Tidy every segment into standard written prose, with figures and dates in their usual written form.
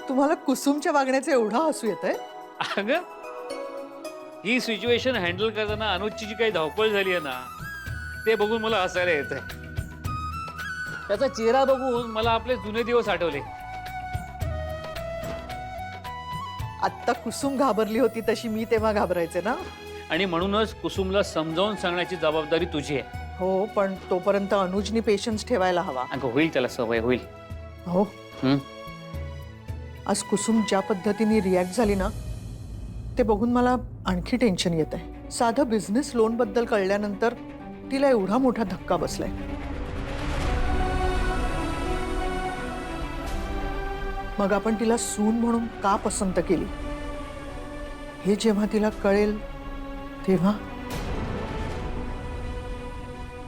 तुम्हाला कुसुमच्या वागण्याचं एवढं हसू येतंय? अगं ही सिच्युएशन हँडल करताना अनुजची जी काही धावपळ झाली आहे ना, ते बघून मला हसायला येतंय. त्याचा चेहरा बघून मला आपले जुने दिवस आठवले. आत्ता कुसुम घाबरली होती तशी मी तेव्हा घाबरायचे ना. आणि म्हणूनच कुसुमला समजावून सांगण्याची जबाबदारी तुझी आहे. हो, पण तोपर्यंत अनुजनी पेशन्स ठेवायला हवा. अगं होईल, त्याला सवय होईल. हो, आज कुसुम ज्या पद्धतीने रिॲक्ट झाली ना, ते बघून मला आणखी टेन्शन येत आहे. साधं बिझनेस लोन बद्दल कळल्यानंतर तिला एवढा मोठा धक्का बसलाय. मग आपण तिला सून म्हणून का पसंत केली हे जेव्हा तिला कळेल तेव्हा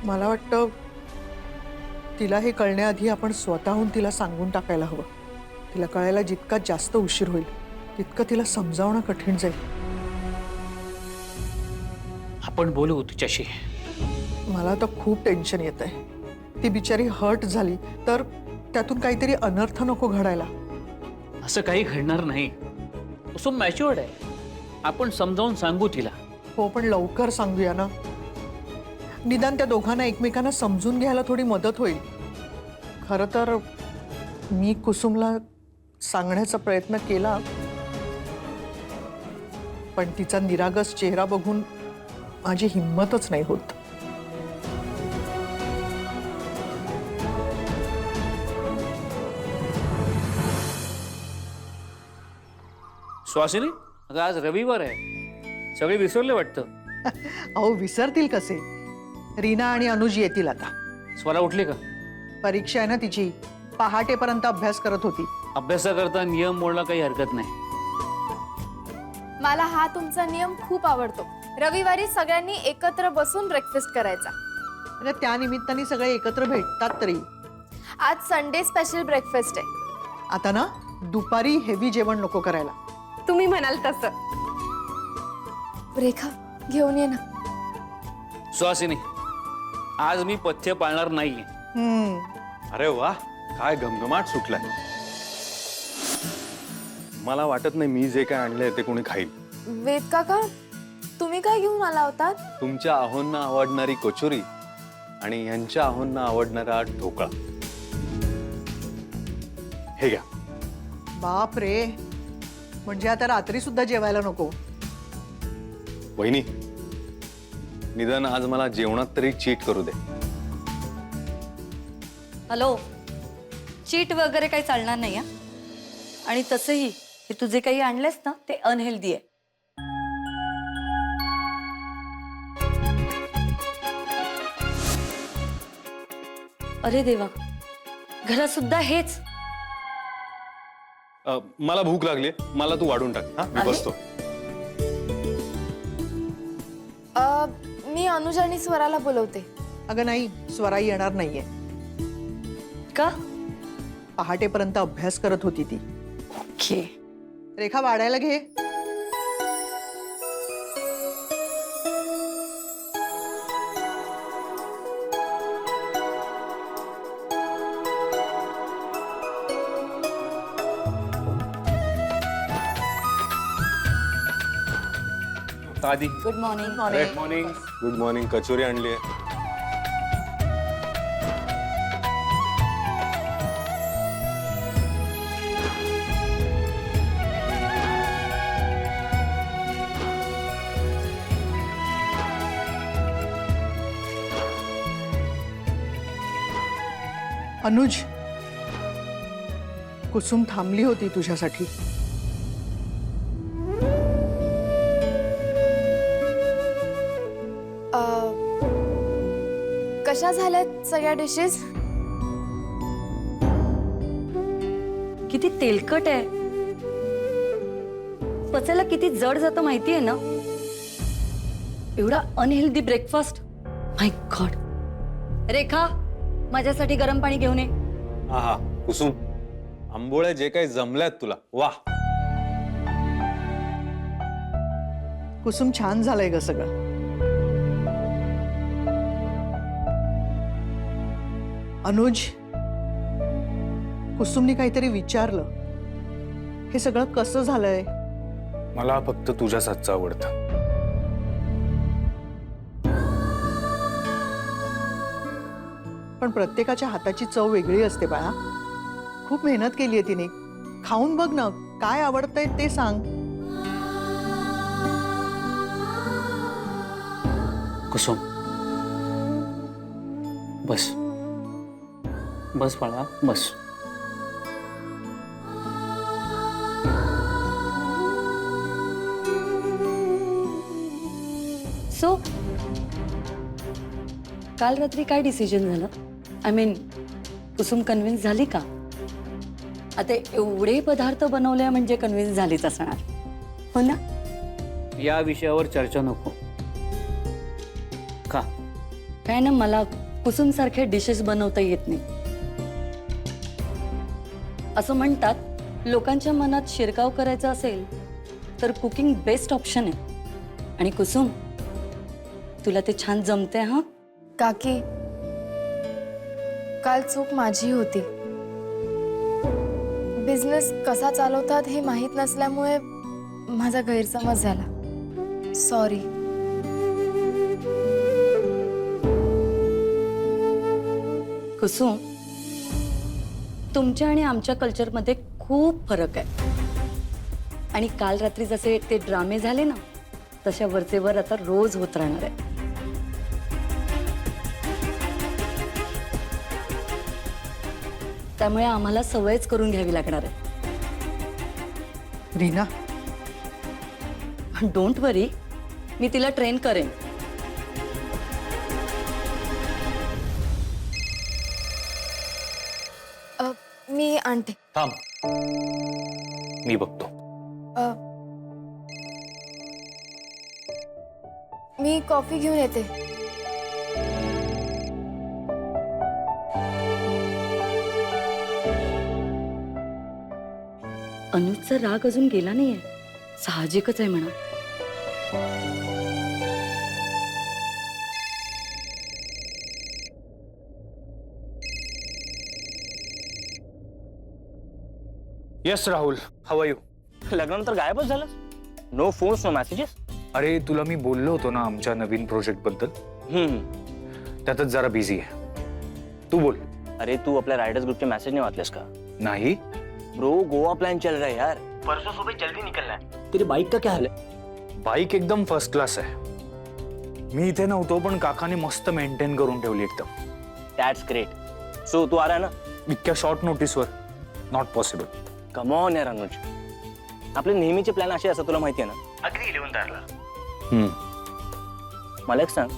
मला वाटतं तिला हे कळण्याआधी आपण स्वतःहून तिला सांगून टाकायला हवं. तिला कळायला जितका जास्त उशीर होईल तितकं तिला समजावणं कठीण जाईल. आपण बोलू तुझ्याशी. मला तर खूप टेन्शन येत आहे. ती बिचारी हर्ट झाली तर त्यातून काहीतरी अनर्थ नको घडायला. असं काही घडणार नाही. कुसुम मॅच्युअर्ड आहे. आपण समजावून सांगू तिला. हो, पण लवकर सांगूया ना. निदान त्या दोघांना एकमेकांना समजून घ्यायला थोडी मदत होईल. खरं तर मी कुसुमला सांगण्याचा प्रयत्न केला, पण तिचा निरागस चेहरा बघून माझी हिम्मतच नाही होत. सुहासिनी, अगं आज रविवार आहे. सगळे विसरले वाटतं. अहो, विसरतील कसे? रीना आणि अनुज येतील आता. स्वरा उठली का? परीक्षा आहे ना तिची. पहाटेपर्यंत अभ्यास करत होती. अभ्यासाकरता नियम मोडला काही हरकत नाही. मला हा तुमचा नियम खूप आवडतो. रविवारी सगळ्यांनी एकत्र बसून ब्रेकफास्ट करायचा. म्हणजे त्या निमित्ताने सगळे एकत्र भेटतात तरी. आज संडे स्पेशल ब्रेकफास्ट आहे. आता ना दुपारी हेवी जेवण नको करायला. तुम्ही म्हणाल तसं. रेखा, घेऊन ये ना. सुहासिनी, आज मी पथ्य पाळणार नाहीये. अरे वा, काय घमघमाट सुटलाय. मला वाटत नाही मी जे काय आणलंय ते कोणी खाईल. वेद काका, तुम्ही काय घेऊन आला होतात? तुमच्या आहोंना आवडणारी कचोरी आणि यांच्या आहोंना आवडणारा ढोकळा. हे घ्या. बाप रे, म्हणजे आता रात्री सुद्धा जेवायला नको. वहिनी, निदान आज मला जेवणात तरी चीट करू दे. हॅलो, चीट वगैरे काही चालणार नाही. आणि तसंही हे तू जे काही आणलेस ना ते अनहेल्दी आहे. अरे देवा, घरात सुद्धा हेच. मला भूक लागली, मला तू वाढून टाक. हा, मी आहे? बसतो. मी अनुज आणि स्वराला बोलवते. अगं नाही, स्वरा येणार नाहीये. का? पहाटेपर्यंत अभ्यास करत होती ती. ओके. रेखा, वाढायला घे. आधी good morning. Good morning. Good morning. Kachori आणली आहे. अनुज, कुसुम थांबली होती तुझ्यासाठी. कशा झाल्यात सगळ्या डिशेस? किती तेलकट आहे. पचायला किती जड जातं माहितीये ना. एवढा अनहेल्दी ब्रेकफास्ट. माय गॉड. रेखा, माझ्यासाठी गरम पाणी घेऊन ये. हा, कुसुम, आंबोळ्या जे काही जमल्यात तुला, वा. कुसुम, छान झालंय ग सगळं. अनुज, कुसुमने काहीतरी विचारलं. हे सगळं कसं झालंय? मला फक्त तुझ्याच हातचं आवडतं. पण प्रत्येकाच्या हाताची चव वेगळी असते बाळा. खूप मेहनत केली आहे तिने. खाऊन बघ ना, काय आवडतंय ते सांग. कुसुम, बस बस बाळा, बस. सो काल रात्री काय डिसिजन झालं? आय मीन कुसुम कन्व्हिन्स झाली का? आता एवढे पदार्थ बनवले म्हणजे कन्व्हिन्स झालीच असणार, हो ना? या विषयावर चर्चा नको. का? काय ना, मला कुसुम सारखे डिशेस बनवता येत नाही. असं म्हणतात लोकांच्या मनात शिरकाव करायचा असेल तर कुकिंग बेस्ट ऑप्शन आहे. आणि कुसुम, तुला ते छान जमते. हा काकी, काल चूक माझी होती. बिझनेस कसा चालवतात हे माहीत नसल्यामुळे माझा गैरसमज झाला. सॉरी. कुसुम, तुमच्या आणि आमच्या कल्चरमध्ये खूप फरक आहे. आणि काल रात्री जसे ते ड्रामे झाले ना, तशा वरचे वर आता रोज होत राहणार आहे. त्यामुळे आम्हाला सवयच करून घ्यावी लागणार आहे. रीना, डोंट वरी, मी तिला ट्रेन करेन. मी आणते. थांब, मी बघतो. अ, मी कॉफी घेऊन येते. अनुजचा राग अजून गेला नाहीये, साहजिकच आहे म्हणा. Yes Rahul, how are you? लग्नानंतर गायबच झालं. No phones, no messages. अरे तुला मी बोललो होतो ना आमच्या नवीन प्रोजेक्ट बद्दल. त्यातच जरा बिझी आहे. तू बोल. अरे तू आपल्या रायडर्स ग्रुपचे मैसेज नहीं वाचलेस का? नाही. ब्रो, गोवा प्लान चल रहा है यार. परसों सुबह जल्दी निकलना है. तेरी बाइक का क्या हाल है? बाईक एकदम फर्स्ट क्लास आहे. मी इथे नव्हतो पण काकाने मस्त मेंटेन करून ठेवली एकदम. That's great. So तू आ रहा है ना? इतक्या शॉर्ट नोटीसवर नॉट पॉसिबल. कम ऑन यार अनुज. आपले नेहमीचे प्लॅन असे असतात, तुला माहिती आहे ना? अगदी 11 तारखेला. मला एक सांग,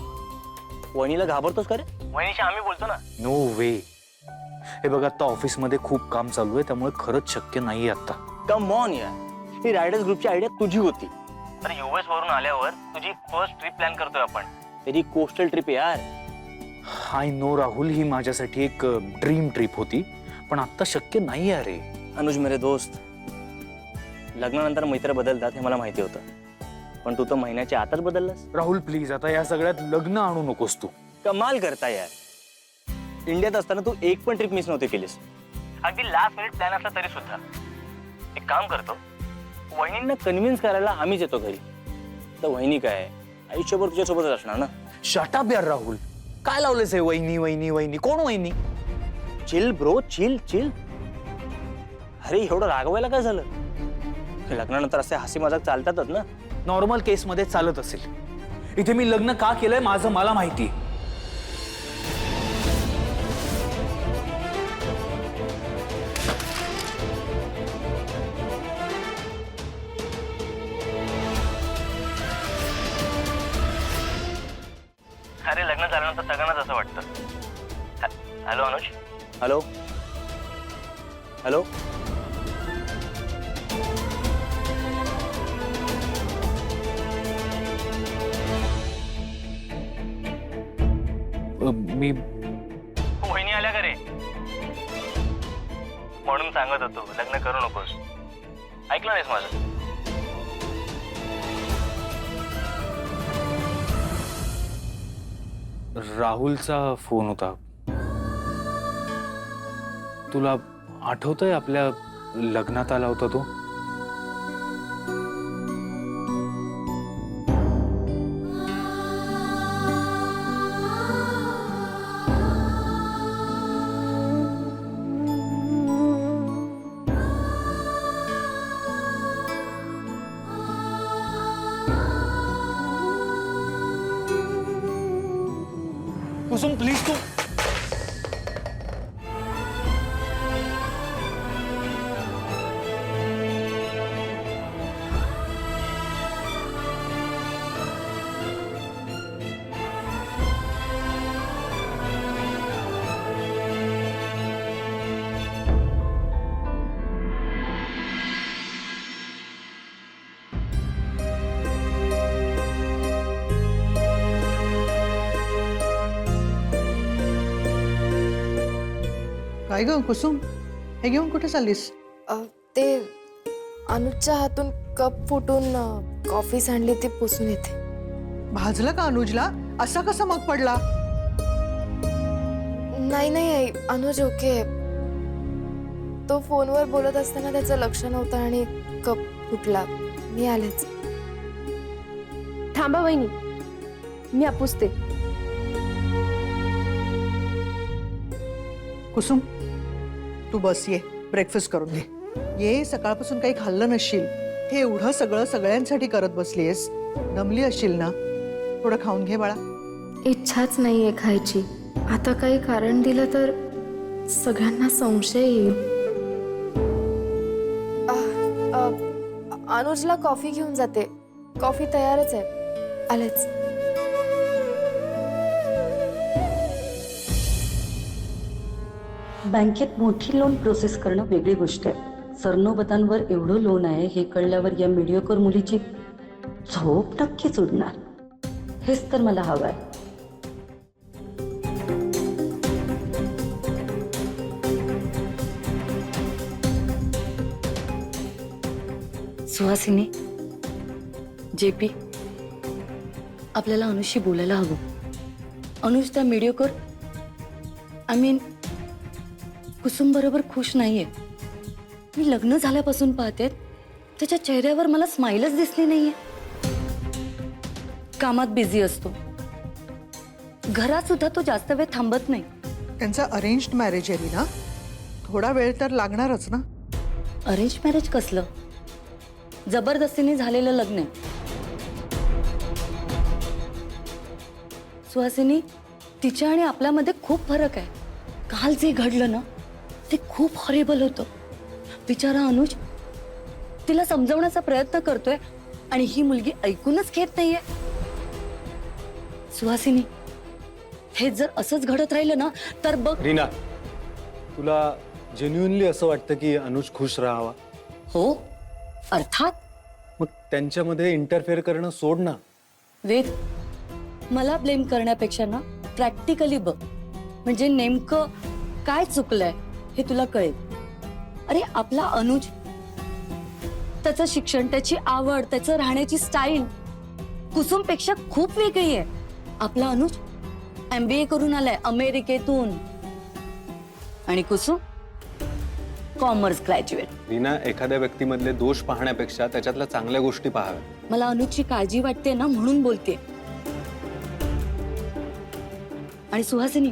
वहिनीला घाबरतोस का रे? वहिनीशी आम्ही बोलतो ना. नो वे. हे बघ, आता ऑफिसमध्ये खूप काम चालू आहे त्यामुळे खरंच शक्य नाही आता. कम ऑन यार, ही रायडर्स ग्रुपची आयडिया तुझी होती. अरे यूएस वरून आल्यावर तुझी फर्स्ट ट्रिप प्लॅन करतोय आपण. तेरी कोस्टल ट्रिप यार. आय नो राहुल, ही माझ्यासाठी एक ड्रीम ट्रिप होती, पण आता शक्य नाही आहे रे. अनुज मेरे दोस्त, लग्नानंतर मित्र बदलतात हे मला माहिती होतं, पण तू तर महिन्याच्या आताच बदललास. राहुल प्लीज, आता या सगळ्यात लग्न आणू नकोस तू. कमाल करता यार. इंडियात असताना तू एक पण ट्रिप मिस नव्हती केलीस. अगदी लास्ट मिनिट प्लॅन असला तरी सुद्धा. एक काम करतो, वहिनींना कन्व्हिन्स करायला आम्हीच येतो घरी. तर वहिनी काय आयुष्यभर तुझ्यासोबतच असणार ना. शट अप यार राहुल, काय लावलेस हे वहिनी वहिनी वहिनी? कोण वहिनी? Chill bro, chill chill. अरे एवढं रागवायला काय झालं? लग्नानंतर असे हसी मजाक चालतातच ना. नॉर्मल केस मध्ये चालत असेल. इथे मी लग्न का केलंय माझं मला माहिती. अरे लग्न झाल्यानंतर सगळ्यांनाच असं वाटतं. हॅलो अनुज. Hello hello. मी वहिनी आल्या का रे? म्हणून सांगत होतो लग्न करू नकोस. ऐकलं नाहीस माझं? राहुलचा फोन होता. तुला आठवतंय आपल्या लग्नात आला होता तो? कुसुम प्लीज तू काय ग कुसुम, हे घेऊन कुठे चाललीस? ते अनुजच्या हातून कप फुटून कॉफी सांडली ती पुसून येते. भाजलं का अनुजला? असा कसा मग पडला? नाही नाही आई, अनुज ओके आहे. तो फोनवर बोलत असताना त्याचं लक्ष नव्हतं आणि कप फुटला. मी आलेच. थांबा वहिनी, मी पुसते. कुसुम, तू बस, ये ब्रेकफास्ट करून घे. ये, सकाळपासून काही खाल्लं नसशील. हे एवढं सगळं सगळ्यांसाठी करत बसलीयस, दमली असशील ना. थोडं खाऊन घे बाळा. इच्छाच नाहीये खायची. आता काही कारण दिलं तर सगळ्यांना संशय येईल. अनुजला कॉफी घेऊन जाते. कॉफी तयारच आहे. आलेच. बँकेत मोठी लोन प्रोसेस करणं वेगळी गोष्ट आहे. सरनोबतांवर एवढं लोन आहे हे कळल्यावर या मीडियोकर मुलीची झोप नक्कीच उडणार. हेच तर मला हवं आहे. सुहासिनी, जेपी, आपल्याला अनुजशी बोलायला हवं. अनुज त्या मीडियोकर कुसुम बरोबर खुश नाहीये. मी लग्न झाल्यापासून पाहते त्याच्या चेहऱ्यावर मला स्माइलच दिसली नाहीये. कामात बिझी असतो. घरात सुद्धा तो जास्त वेळ थांबत नाही. त्यांचं अरेंज्ड मॅरेज आहे ना, थोडा वेळ तर लागणारच ना. अरेंज मॅरेज कसलं? जबरदस्तीने झालेलं लग्न आहे. सुहासिनी, तिच्या आणि आपल्यामध्ये खूप फरक आहे. काल जे घडलं ना ते खूप हॉरिबल होतं. बिचारा अनुज तिला समजवण्याचा प्रयत्न करतोय आणि ही मुलगी ऐकूनच घेत नाहीये. सुहासिनी, हे जर असंच घडत राहिलं ना तर बघ. रीना, तुला जेन्युइनली असं वाटतं की अनुज खुश राहावा? हो, अर्थात. मग त्यांच्यामध्ये इंटरफेअर करणं सोड ना. वेद, मला ब्लेम करण्यापेक्षा ना प्रॅक्टिकली बघ, म्हणजे नेमकं काय चुकलंय हे तुला कळेल. अरे, आपला अनुज, त्याचं शिक्षण, त्याची आवड, त्याचं राहण्याची स्टाईल कुसुमपेक्षा खूप वेगळी आहे. आपला अनुज MBA करून आलाय अमेरिकेतून आणि कुसुम कॉमर्स ग्रॅज्युएट. रीना, एखाद्या व्यक्तीमधले दोष पाहण्यापेक्षा त्याच्यातल्या चांगल्या गोष्टी पाहाव्यात. मला अनुजची काळजी वाटते ना म्हणून बोलते. आणि सुहासिनी,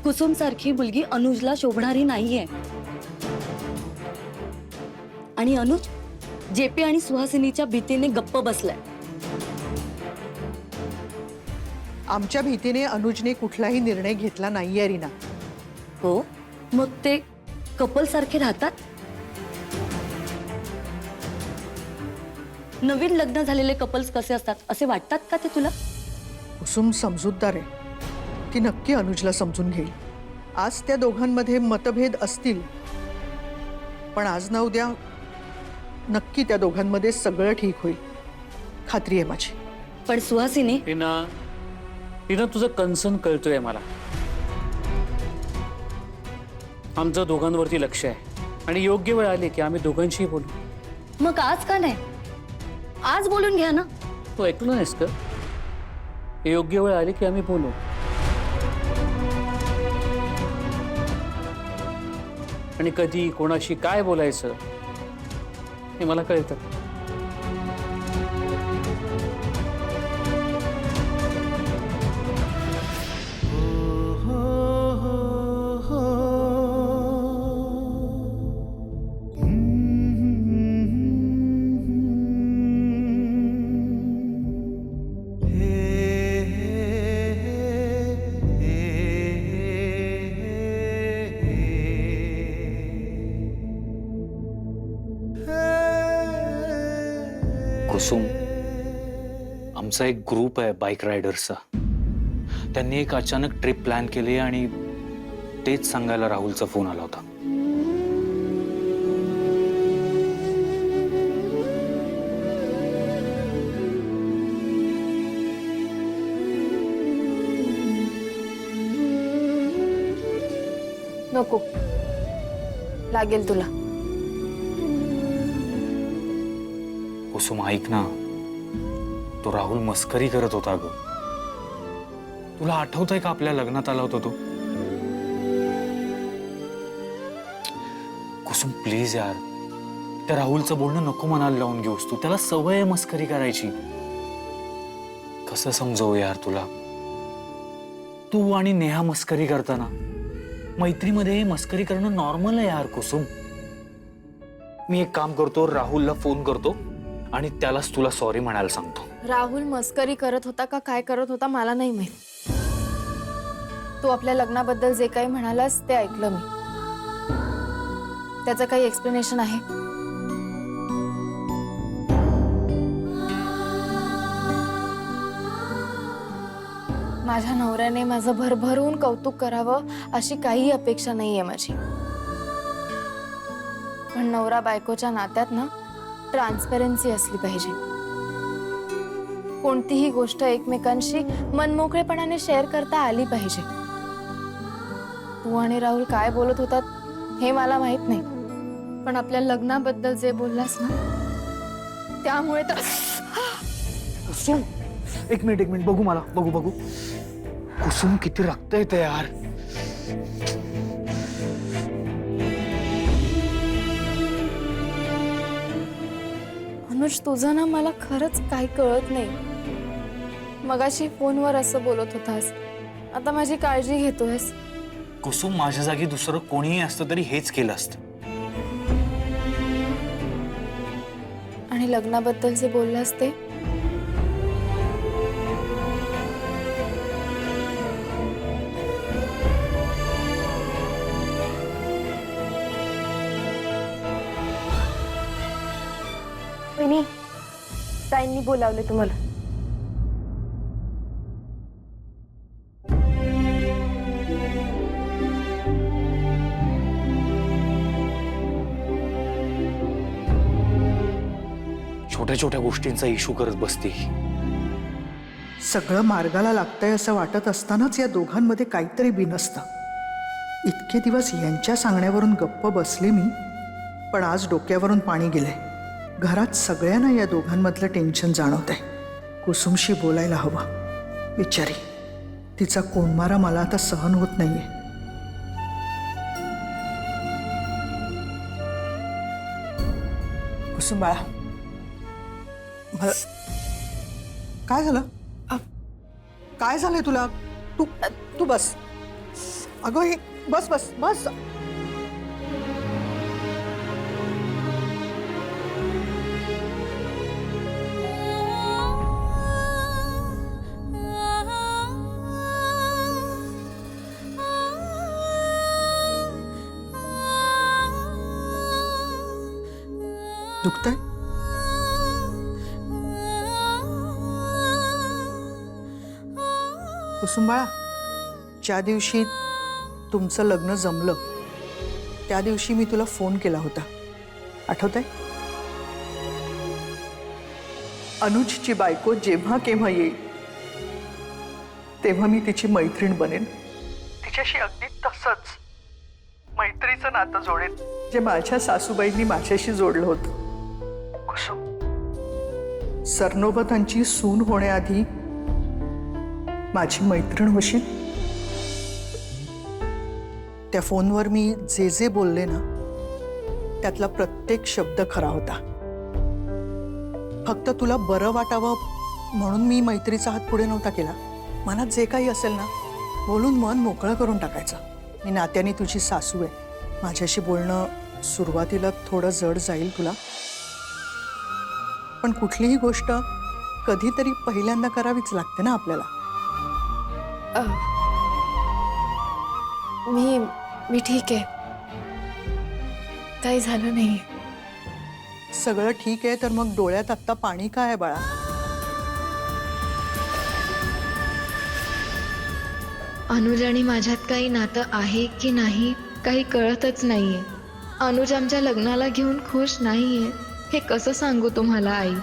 कुसुम सारखी मुलगी अनुजला शोभणारी नाहीये. आणि अनुज जेपी आणि सुहासिनीच्या भीतीने गप्प बसलाय. आमच्या भीतीने अनुजने कुठलाही निर्णय घेतला नाहीये रीना. हो, मग ते कपल सारखे राहतात. नवीन लग्न झालेले कपल्स कसे असतात असे वाटतात का ते तुला? कुसुम समजूतदार आहे. ती नक्की अनुजला समजून घेईल. आज त्या दोघांमध्ये मतभेद असतील, पण आज ना उद्या नक्की त्या दोघांमध्ये सगळं ठीक होईल, खात्री आहे माझी. पण सुहासिनी, रीना, तुझं कन्सर्न कळतोय मला. आमचं दोघांवरती लक्ष आहे आणि योग्य वेळ आली की आम्ही दोघांशीही बोलू. मग आज का नाही? आज बोलून घ्या ना. तू ऐकलं नाहीस का? योग्य वेळ आली की आम्ही बोलू. आणि कधी कोणाशी काय बोलायचं हे मला कळतं. कुसुम, आमचा एक ग्रुप आहे बाईक रायडर्सचा. त्यांनी एक अचानक ट्रिप प्लॅन केली आणि तेच सांगायला राहुलचा फोन आला होता. नको, लागेल तुला. कुसुम ऐक ना, तो राहुल मस्करी करत होता ग. तुला आठवतंय का आपल्या लग्नात आला होता तो? कुसुम प्लीज यार, त्या राहुलचं बोलणं नको मनाला लावून घेऊस तू. त्याला सवय आहे मस्करी करायची. कसं समजवू यार तुला? तू आणि नेहा मस्करी करताना, मैत्रीमध्ये मस्करी करणं नॉर्मल आहे यार कुसुम. मी एक काम करतो, राहुलला फोन करतो आणि त्यालाच तुला सॉरी म्हणायला सांगतो. राहुल मस्करी करत होता का काय करत होता मला नाही माहित. तू आपल्या लग्नाबद्दल जे काही म्हणालास ते ऐकलं मी. त्याचं काही एक्सप्लेनेशन आहे? माझ्या नवऱ्याने माझं भरभरून कौतुक करावं अशी काही अपेक्षा नाहीये माझी. पण नवरा बायकोच्या नात्यात ना ट्रान्सपरन्सी असली पाहिजे. कोणतीही गोष्ट एकमेकांशी मनमोकळेपणाने शेअर करता आली पाहिजे. तू आणि राहुल काय बोलत होतात हे मला माहित नाही, पण आपल्या लग्नाबद्दल जे बोललास ना त्यामुळे तर. कुसुम एक मिनिट बघू, मला बघू. कुसुम किती रक्त येतं यार. अनुज, तुझं ना मला खरंच काही कळत नाही. मगाशी फोनवर असं बोलत होतास, आता माझी काळजी घेतोयस. कुसुम, माझ्या जागी दुसरं कोणीही असतं तरी हेच केलं असतं. आणि लग्नाबद्दल जे बोललास ते? वहिनी, ताईंनी बोलावले तुम्हाला. छोट्या छोट्या गोष्टींचा इशू करत बसते. सगळं मार्गाला लागतंय असं वाटत असतानाच या दोघांमध्ये काहीतरी बिनसतं. इतके दिवस यांच्या सांगण्यावरून गप्प बसले मी, पण आज डोक्यावरून पाणी गेलंय. घरात सगळ्यांना या दोघांमधलं टेन्शन जाणवत आहे. कुसुमशी बोलायला हवं. बिचारी, तिचा कोंडमारा मला आता सहन होत नाहीये. कुसुम बाळा, काय झालं? काय झालंय तुला? तू बस. अगं हे बस बस बस. दुखतंय? कुसुम बाळा, ज्या दिवशी तुमचं लग्न जमलं त्या दिवशी मी तुला फोन केला होता, आठवतंय? अनुजची बायको जेव्हा केव्हा येईल तेव्हा मी तिची मैत्रीण बनेन. तिच्याशी अगदी तसंच मैत्रीचं नातं जोडेन जे माझ्या सासूबाईंनी माझ्याशी जोडलं होतं. कुसुम, सरनोबतांची सून होण्याआधी माझी मैत्रीण होशील. त्या फोनवर मी जे जे बोलले ना त्यातला प्रत्येक शब्द खरा होता. फक्त तुला बरं वाटावं म्हणून मी मैत्रीचा हात पुढे नव्हता केला. मनात जे काही असेल ना बोलून मन मोकळं करून टाकायचं. मी नात्याने तुझी सासू आहे. माझ्याशी बोलणं सुरुवातीला थोडं जड जाईल तुला, पण कुठलीही गोष्ट कधीतरी पहिल्यांदा करावीच लागते ना आपल्याला. मी ठीक आहे, काही झालं नाही. सगळं ठीक आहे तर मग डोळ्यात आत्ता पाणी काय आहे बाळा? अनुज आणि माझ्यात काही नातं आहे की नाही काही कळतच नाहीये. अनुज आमच्या लग्नाला घेऊन खुश नाहीये. हे कसं सांगू तुम्हाला आई?